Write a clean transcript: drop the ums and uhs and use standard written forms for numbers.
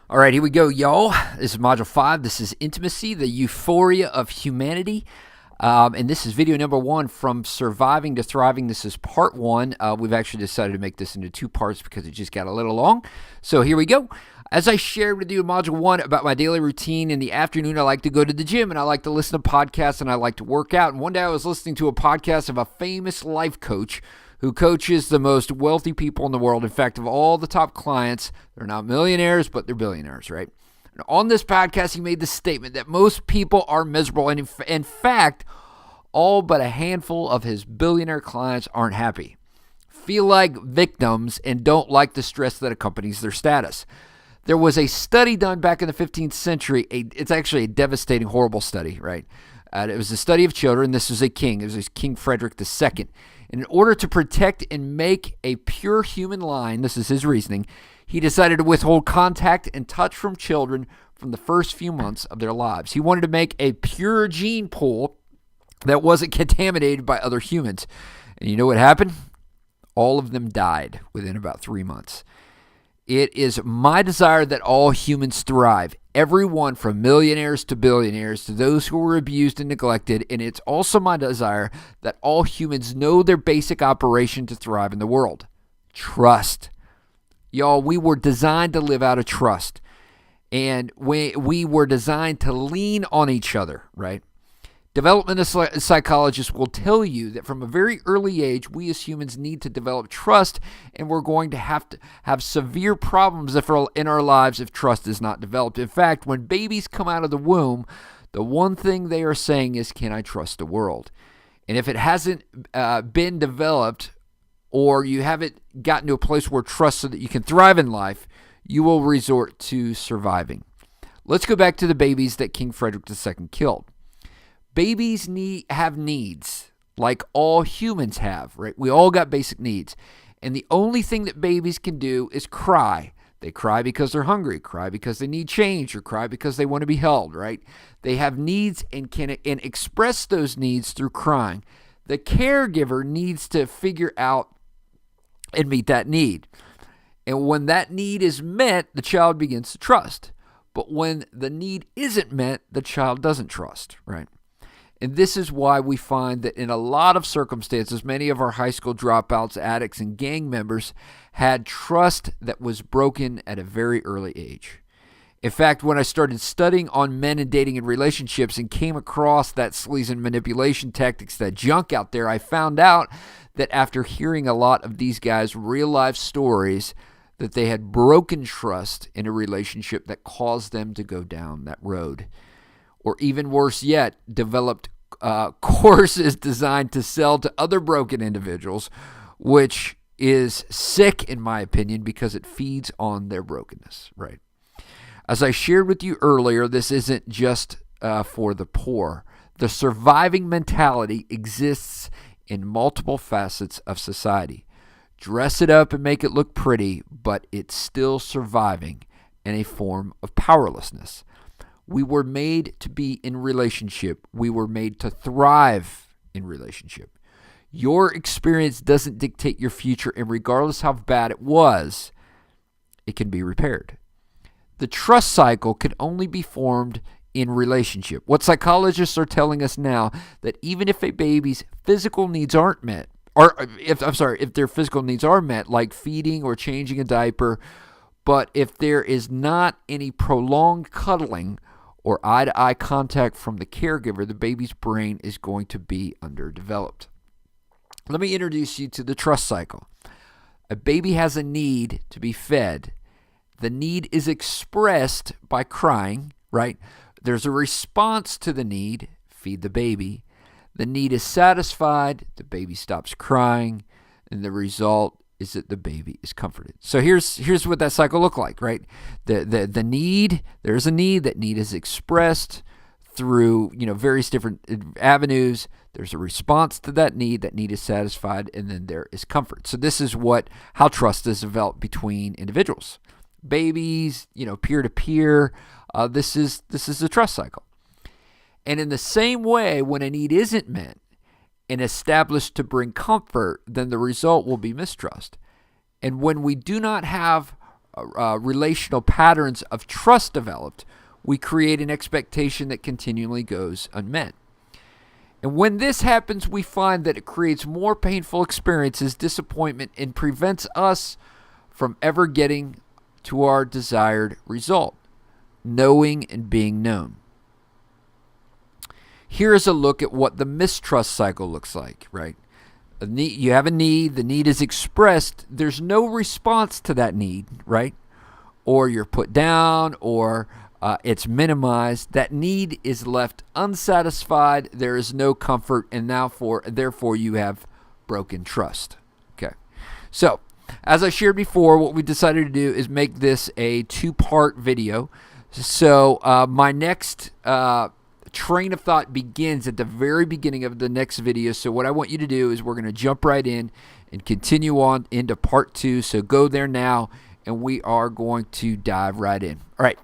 All right, here we go, y'all. This is Module 5. This is Intimacy, the Euphoria of Humanity. And this is video number 1, From Surviving to Thriving. This is part 1. We've actually decided to make this into 2 parts because it just got a little long. So here we go. As I shared with you in Module 1 about my daily routine, in the afternoon I like to go to the gym and I like to listen to podcasts and I like to work out. And one day I was listening to a podcast of a famous life coach who coaches the most wealthy people in the world. In fact, of all the top clients, they're not millionaires, but they're billionaires, right? And on this podcast, he made the statement that most people are miserable. And in fact, all but a handful of his billionaire clients aren't happy, feel like victims, and don't like the stress that accompanies their status. There was a study done back in the 15th century. It's actually a devastating, horrible study, right? It was a study of children. This was a king. It was King Frederick II. And in order to protect and make a pure human line, this is his reasoning, he decided to withhold contact and touch from children from the first few months of their lives. He wanted to make a pure gene pool that wasn't contaminated by other humans. And you know what happened? All of them died within about 3 months. It is my desire that all humans thrive, everyone from millionaires to billionaires to those who were abused and neglected, and it's also my desire that all humans know their basic operation to thrive in the world. Trust. Y'all, we were designed to live out of trust, and we were designed to lean on each other, right? Developmental psychologists will tell you that from a very early age, we as humans need to develop trust, and we're going to have severe problems in our lives if trust is not developed. In fact, when babies come out of the womb, the one thing they are saying is, can I trust the world? And if it hasn't been developed, or you haven't gotten to a place where trust so that you can thrive in life, you will resort to surviving. Let's go back to the babies that King Frederick II killed. Babies have needs like all humans have, right? We all got basic needs. And the only thing that babies can do is cry. They cry because they're hungry, cry because they need change, or cry because they want to be held, right? They have needs and can express those needs through crying. The caregiver needs to figure out and meet that need. And when that need is met, the child begins to trust. But when the need isn't met, the child doesn't trust, right? And this is why we find that in a lot of circumstances, many of our high school dropouts, addicts, and gang members had trust that was broken at a very early age. In fact, when I started studying on men and dating and relationships and came across that sleaze and manipulation tactics, that junk out there, I found out that after hearing a lot of these guys' real-life stories, that they had broken trust in a relationship that caused them to go down that road. Or even worse yet, developed courses designed to sell to other broken individuals, which is sick in my opinion because it feeds on their brokenness, right? As I shared with you earlier, this isn't just for the poor. The surviving mentality exists in multiple facets of society. Dress it up and make it look pretty, but it's still surviving in a form of powerlessness. We were made to be in relationship. We were made to thrive in relationship. Your experience doesn't dictate your future, and regardless how bad it was, it can be repaired. The trust cycle can only be formed in relationship. What psychologists are telling us now, that even if a baby's physical needs aren't met, if their physical needs are met, like feeding or changing a diaper, but if there is not any prolonged cuddling or eye-to-eye contact from the caregiver, the baby's brain is going to be underdeveloped. Let me introduce you to the trust cycle. A baby has a need to be fed. The need is expressed by crying, right? There's a response to the need, feed the baby. The need is satisfied, the baby stops crying, and the result is that the baby is comforted. So here's what that cycle look like, right? The need, there's a need. That need is expressed through various different avenues. There's a response to that need is satisfied, and then there is comfort. So this is how trust is developed between individuals, babies, peer to peer. This is the trust cycle. And in the same way, when a need isn't met and established to bring comfort, then the result will be mistrust. And when we do not have relational patterns of trust developed, we create an expectation that continually goes unmet. And when this happens, we find that it creates more painful experiences, disappointment, and prevents us from ever getting to our desired result, knowing and being known. Here is a look at what the mistrust cycle looks like, right? You have a need, the need is expressed, there's no response to that need, right? Or you're put down, or it's minimized. That need is left unsatisfied, there is no comfort, and therefore you have broken trust. Okay, so as I shared before, what we decided to do is make this a two-part video. So my next train of thought begins at the very beginning of the next video. So what I want you to do is we're going to jump right in and continue on into part 2. So go there now, and we are going to dive right in. All right,